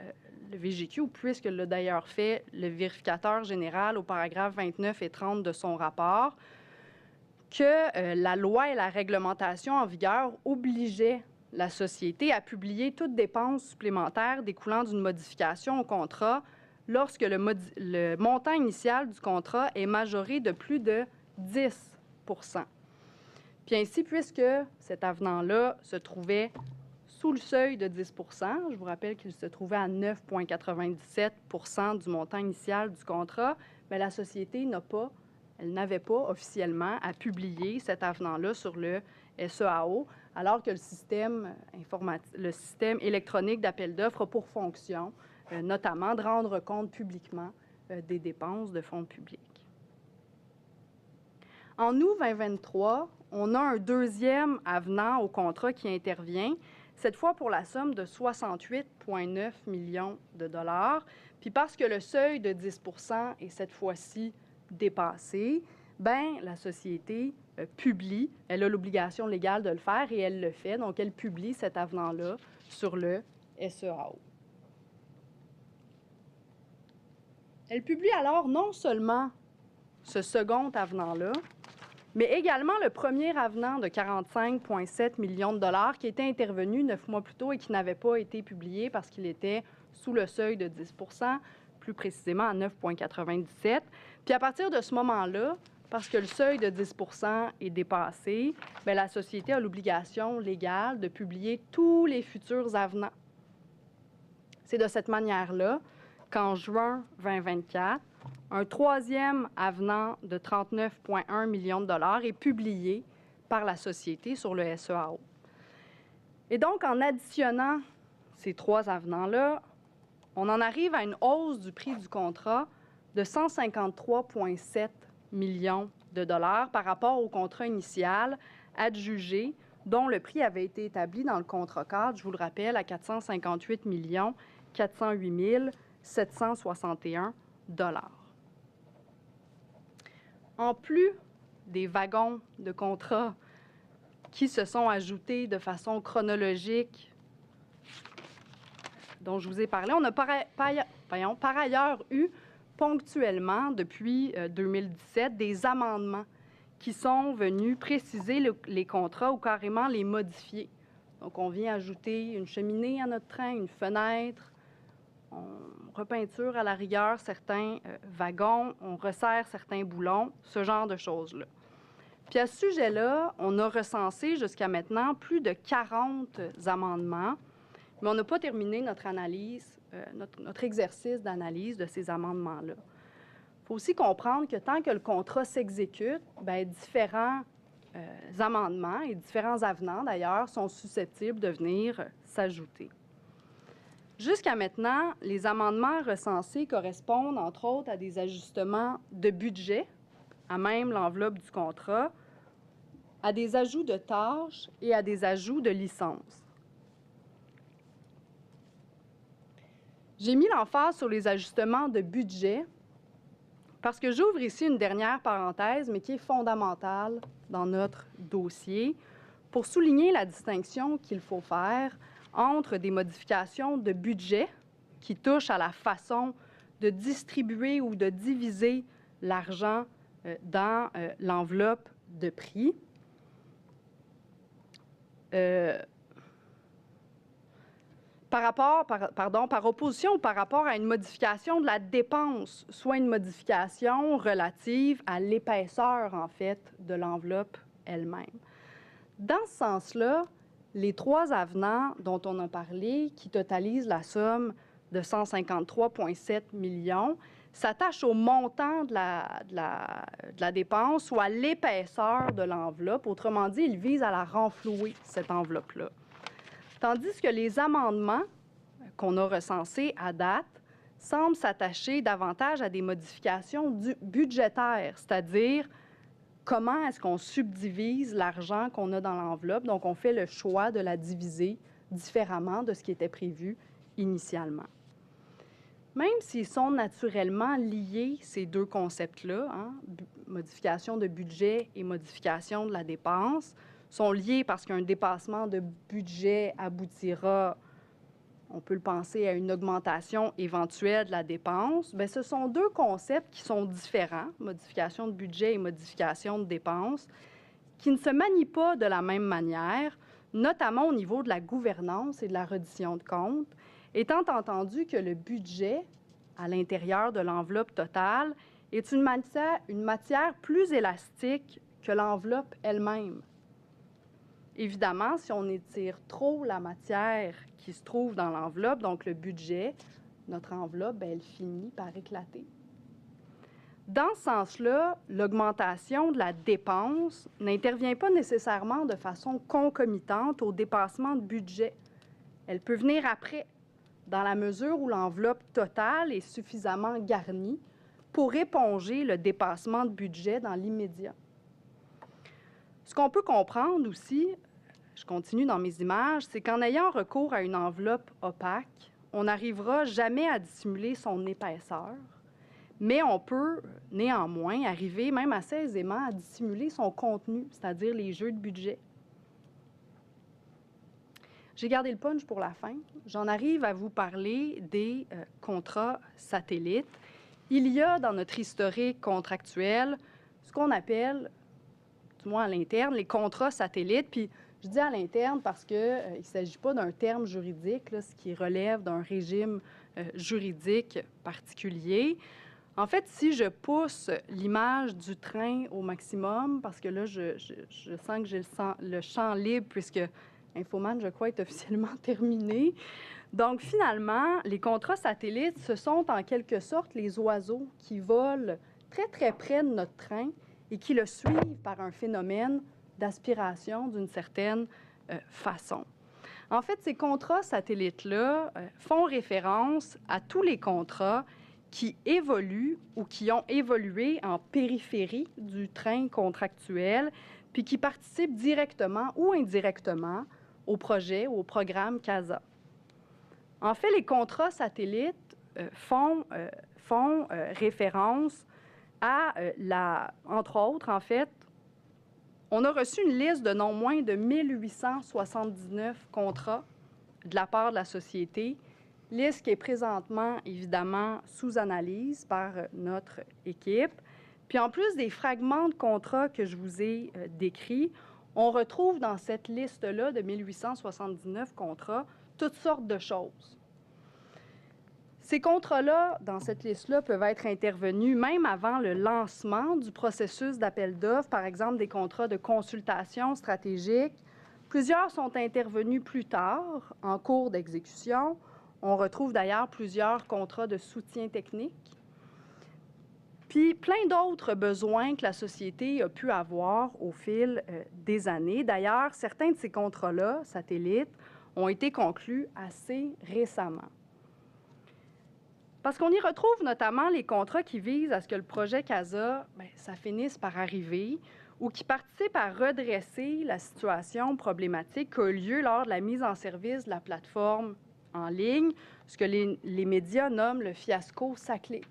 le VGQ, puisque l'a d'ailleurs fait le vérificateur général au paragraphe 29 et 30 de son rapport, que la loi et la réglementation en vigueur obligeaient la société à publier toute dépense supplémentaire découlant d'une modification au contrat lorsque le montant initial du contrat est majoré de plus de 10 %. Puis ainsi, puisque cet avenant-là se trouvait sous le seuil de 10 %, je vous rappelle qu'il se trouvait à 9,97 % du montant initial du contrat, bien, la société n'avait pas officiellement à publier cet avenant-là sur le SEAO, alors que le système électronique d'appel d'offres a pour fonction, notamment, de rendre compte publiquement des dépenses de fonds publics. En août 2023, on a un deuxième avenant au contrat qui intervient, cette fois pour la somme de 68,9 millions de dollars. Puis parce que le seuil de 10 % est cette fois-ci dépassé, bien, la société publie, elle a l'obligation légale de le faire et elle le fait, donc elle publie cet avenant-là sur le SEAO. Elle publie alors non seulement ce second avenant-là, mais également le premier avenant de 45,7 millions de dollars qui était intervenu 9 mois plus tôt et qui n'avait pas été publié parce qu'il était sous le seuil de 10 %, plus précisément à 9,97 %. Puis à partir de ce moment-là, parce que le seuil de 10 % est dépassé, bien, la société a l'obligation légale de publier tous les futurs avenants. C'est de cette manière-là qu'en juin 2024, un troisième avenant de 39,1 millions de dollars est publié par la société sur le SEAO. Et donc, en additionnant ces trois avenants-là, on en arrive à une hausse du prix du contrat de 153,7 millions de dollars par rapport au contrat initial adjugé, dont le prix avait été établi dans le contrat cadre, je vous le rappelle, à 458 408 761 dollars. En plus des wagons de contrat qui se sont ajoutés de façon chronologique dont je vous ai parlé, on a par ailleurs eu ponctuellement, depuis 2017, des amendements qui sont venus préciser les contrats ou carrément les modifier. Donc, on vient ajouter une cheminée à notre train, une fenêtre, on repeinture à la rigueur certains wagons, on resserre certains boulons, ce genre de choses-là. Puis à ce sujet-là, on a recensé jusqu'à maintenant plus de 40 amendements, mais on n'a pas terminé notre analyse, notre exercice d'analyse de ces amendements-là. Il faut aussi comprendre que tant que le contrat s'exécute, bien, différents amendements et différents avenants, d'ailleurs, sont susceptibles de venir s'ajouter. Jusqu'à maintenant, les amendements recensés correspondent, entre autres, à des ajustements de budget, à même l'enveloppe du contrat, à des ajouts de tâches et à des ajouts de licences. J'ai mis l'emphase sur les ajustements de budget parce que j'ouvre ici une dernière parenthèse, mais qui est fondamentale dans notre dossier, pour souligner la distinction qu'il faut faire entre des modifications de budget qui touchent à la façon de distribuer ou de diviser l'argent dans l'enveloppe de prix. Par opposition ou par rapport à une modification de la dépense, soit une modification relative à l'épaisseur, en fait, de l'enveloppe elle-même. Dans ce sens-là, les 3 avenants dont on a parlé, qui totalisent la somme de 153,7 millions, s'attachent au montant de la dépense ou à l'épaisseur de l'enveloppe. Autrement dit, ils visent à la renflouer, cette enveloppe-là. Tandis que les amendements qu'on a recensés à date semblent s'attacher davantage à des modifications budgétaires, c'est-à-dire comment est-ce qu'on subdivise l'argent qu'on a dans l'enveloppe. Donc, on fait le choix de la diviser différemment de ce qui était prévu initialement. Même s'ils sont naturellement liés, ces 2 concepts-là, hein, modification de budget et modification de la dépense, sont liés parce qu'un dépassement de budget aboutira, on peut le penser, à une augmentation éventuelle de la dépense. Bien, ce sont 2 concepts qui sont différents, modification de budget et modification de dépense, qui ne se manient pas de la même manière, notamment au niveau de la gouvernance et de la reddition de comptes, étant entendu que le budget, à l'intérieur de l'enveloppe totale, est une matière plus élastique que l'enveloppe elle-même. Évidemment, si on étire trop la matière qui se trouve dans l'enveloppe, donc le budget, notre enveloppe, bien, elle finit par éclater. Dans ce sens-là, l'augmentation de la dépense n'intervient pas nécessairement de façon concomitante au dépassement de budget. Elle peut venir après, dans la mesure où l'enveloppe totale est suffisamment garnie pour éponger le dépassement de budget dans l'immédiat. Ce qu'on peut comprendre aussi, je continue dans mes images, c'est qu'en ayant recours à une enveloppe opaque, on n'arrivera jamais à dissimuler son épaisseur, mais on peut néanmoins arriver même assez aisément à dissimuler son contenu, c'est-à-dire les jeux de budget. J'ai gardé le punch pour la fin. J'en arrive à vous parler des contrats satellites. Il y a dans notre historique contractuel ce qu'on appelle, du moins à l'interne, les contrats satellites. Puis je dis à l'interne parce qu'il ne s'agit pas d'un terme juridique, là, ce qui relève d'un régime juridique particulier. En fait, si je pousse l'image du train au maximum, parce que là, je sens que j'ai le champ libre puisque Infoman, je crois, est officiellement terminé. Donc, finalement, les contrats satellites, ce sont en quelque sorte les oiseaux qui volent très, très près de notre train et qui le suivent par un phénomène d'aspiration d'une certaine façon. En fait, ces contrats satellites-là font référence à tous les contrats qui évoluent ou qui ont évolué en périphérie du train contractuel, puis qui participent directement ou indirectement au projet ou au programme CASA. En fait, les contrats satellites font référence à entre autres, en fait, on a reçu une liste de non moins de 1879 contrats de la part de la société, liste qui est présentement, évidemment, sous analyse par notre équipe. Puis en plus des fragments de contrats que je vous ai décrits, On retrouve dans cette liste-là de 1879 contrats toutes sortes de choses. Ces contrats-là, dans cette liste-là, peuvent être intervenus même avant le lancement du processus d'appel d'offres, par exemple des contrats de consultation stratégique. Plusieurs sont intervenus plus tard, en cours d'exécution. On retrouve d'ailleurs plusieurs contrats de soutien technique. Puis plein d'autres besoins que la société a pu avoir au fil des années. D'ailleurs, certains de ces contrats-là, satellites, ont été conclus assez récemment. Parce qu'on y retrouve notamment les contrats qui visent à ce que le projet CASA, ça finisse par arriver ou qui participent à redresser la situation problématique qui a eu lieu lors de la mise en service de la plateforme en ligne, ce que les médias nomment le fiasco SACLIC.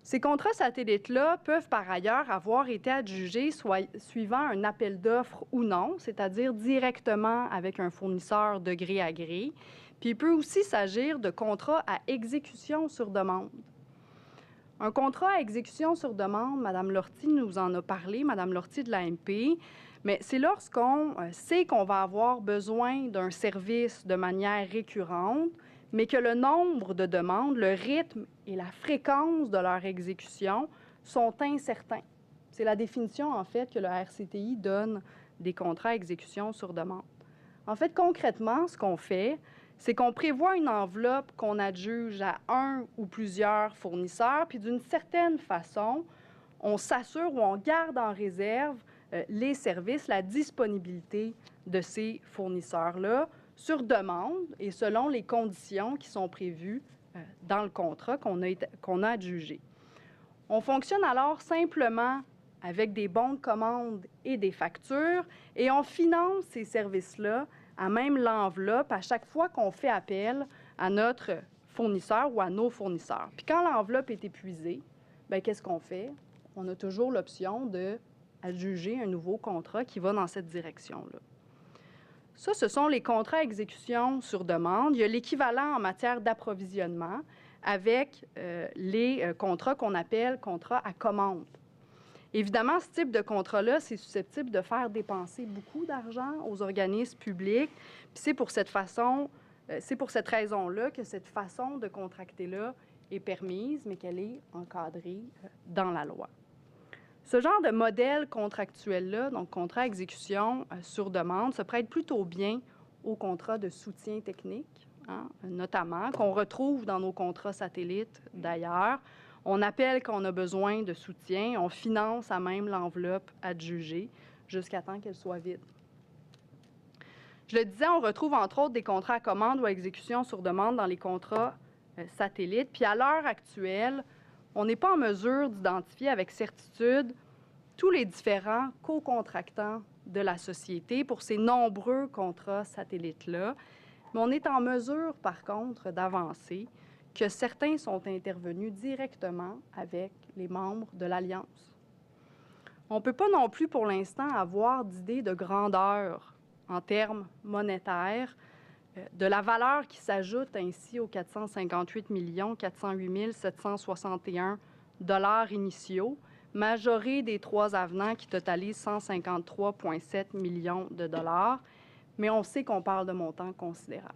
Ces contrats satellites-là peuvent par ailleurs avoir été adjugés suivant un appel d'offres ou non, c'est-à-dire directement avec un fournisseur de gré à gré. Puis il peut aussi s'agir de contrats à exécution sur demande. Un contrat à exécution sur demande, Mme Lortie nous en a parlé, Mme Lortie de l'AMP, mais c'est lorsqu'on sait qu'on va avoir besoin d'un service de manière récurrente, mais que le nombre de demandes, le rythme et la fréquence de leur exécution sont incertains. C'est la définition, en fait, que le RCTI donne des contrats à exécution sur demande. En fait, concrètement, ce qu'on fait, c'est qu'on prévoit une enveloppe qu'on adjuge à un ou plusieurs fournisseurs, puis d'une certaine façon, on s'assure ou on garde en réserve les services, la disponibilité de ces fournisseurs-là sur demande et selon les conditions qui sont prévues dans le contrat qu'on a adjugé. On fonctionne alors simplement avec des bons de commande et des factures et on finance ces services-là à même l'enveloppe à chaque fois qu'on fait appel à notre fournisseur ou à nos fournisseurs. Puis quand l'enveloppe est épuisée, qu'est-ce qu'on fait? On a toujours l'option d'adjuger un nouveau contrat qui va dans cette direction-là. Ça, ce sont les contrats à exécution sur demande. Il y a l'équivalent en matière d'approvisionnement avec les contrats qu'on appelle contrats à commande. Évidemment, ce type de contrat-là, c'est susceptible de faire dépenser beaucoup d'argent aux organismes publics. Puis c'est pour cette raison-là que cette façon de contracter-là est permise, mais qu'elle est encadrée dans la loi. Ce genre de modèle contractuel-là, donc contrat à exécution sur demande, se prête plutôt bien aux contrats de soutien technique, notamment, qu'on retrouve dans nos contrats satellites d'ailleurs. On appelle quand on a besoin de soutien, on finance à même l'enveloppe adjugée jusqu'à temps qu'elle soit vide. Je le disais, on retrouve entre autres des contrats à commande ou à exécution sur demande dans les contrats satellites. Puis à l'heure actuelle, on n'est pas en mesure d'identifier avec certitude tous les différents co-contractants de la société pour ces nombreux contrats satellites-là. Mais on est en mesure, par contre, d'avancer que certains sont intervenus directement avec les membres de l'Alliance. On ne peut pas non plus, pour l'instant, avoir d'idée de grandeur en termes monétaires de la valeur qui s'ajoute ainsi aux 458 408 761 $ initiaux, majorés des 3 avenants qui totalisent 153,7 millions de dollars, mais on sait qu'on parle de montants considérables.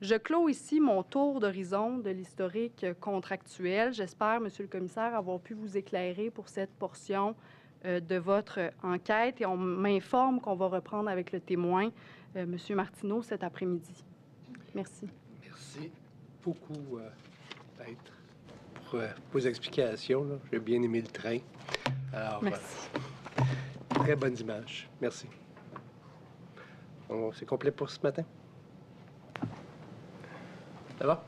Je clôt ici mon tour d'horizon de l'historique contractuel. J'espère, Monsieur le Commissaire, avoir pu vous éclairer pour cette portion de votre enquête et on m'informe qu'on va reprendre avec le témoin, Monsieur Martineau, cet après-midi. Merci. Merci beaucoup, Maître, pour vos explications. J'ai bien aimé le train. Alors, merci. Très bonnes images. Merci. C'est complet pour ce matin? Ça va?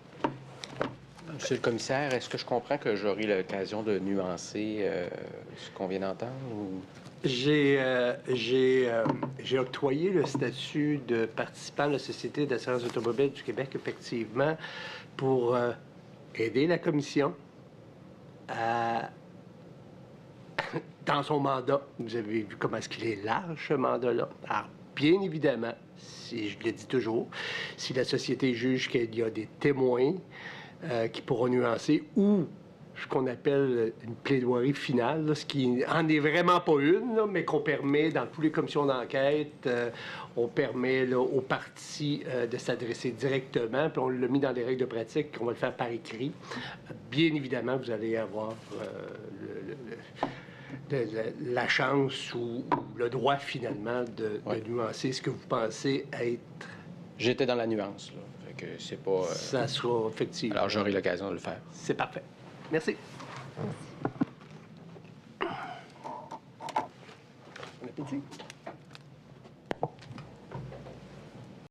Monsieur le commissaire, est-ce que je comprends que j'aurai l'occasion de nuancer ce qu'on vient d'entendre? Ou... J'ai octroyé le statut de participant à la Société d'assurance automobile du Québec, effectivement, pour aider la Commission dans son mandat. Vous avez vu comment est-ce qu'il est large, ce mandat-là. Alors, bien évidemment, si je le dis toujours, si la société juge qu'il y a des témoins qui pourront nuancer ou ce qu'on appelle une plaidoirie finale, là, ce qui en est vraiment pas une, là, mais qu'on permet dans toutes les commissions d'enquête, on permet là, aux parties de s'adresser directement, puis on l'a mis dans les règles de pratique, on va le faire par écrit. Bien évidemment, vous allez avoir la chance ou le droit finalement de nuancer ce que vous pensez être. J'étais dans la nuance, là. Fait que c'est pas... Ça sera effectivement. Alors j'aurai l'occasion de le faire. C'est parfait. Merci. Bon appétit.